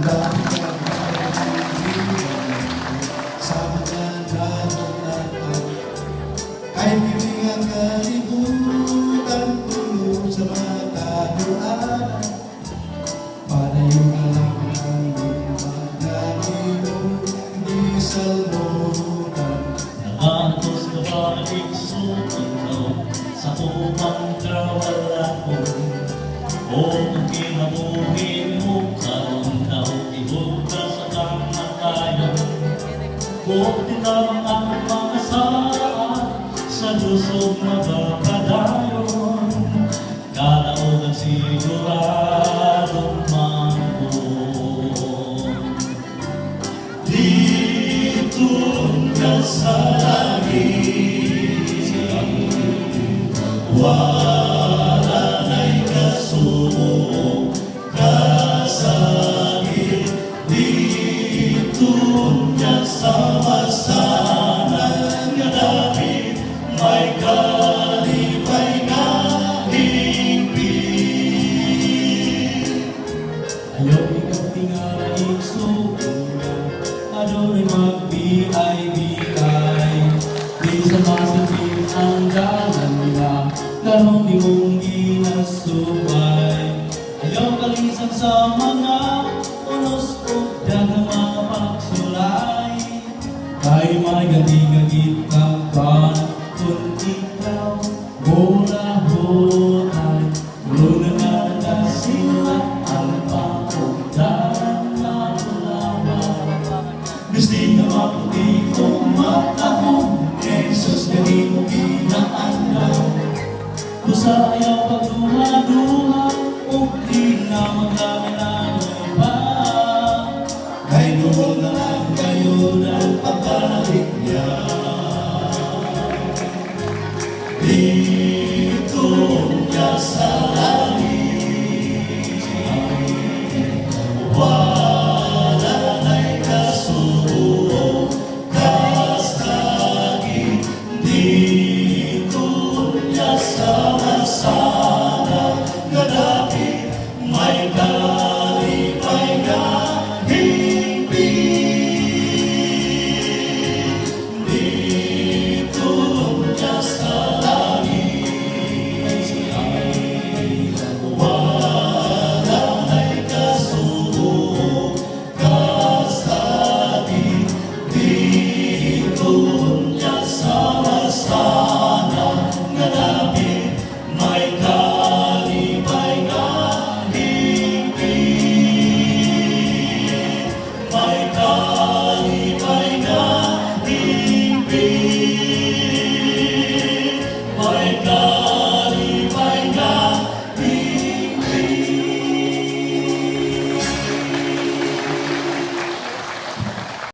dami ka sa mga nananatan. Kahit hindi nga kalibutan tulo sa mga kaduan, palayo na lang ang magdalino di salmutan. Nakaantos ka ba igsuot ko sa upang trawala ko? O kung kinabuhin mo karon daw ihog ka sa kamatayon. Huwag din lamang ang mga saan sa lusog magpapadayon. Kalaogan siguradong manghon. Dito ka sa langit, wala na'y kasumo kasakit. Dito ka sa masanang kadapit, may kalipay na higpit. Ayaw ikaw tingala igsuon nga, adunay magbiyay-biyay. Di sa masakit ang dalan nila, karong di mong ginasubay. Ayaw kalisan sa mga unos o dagang mga pagsulay. Kay may ganti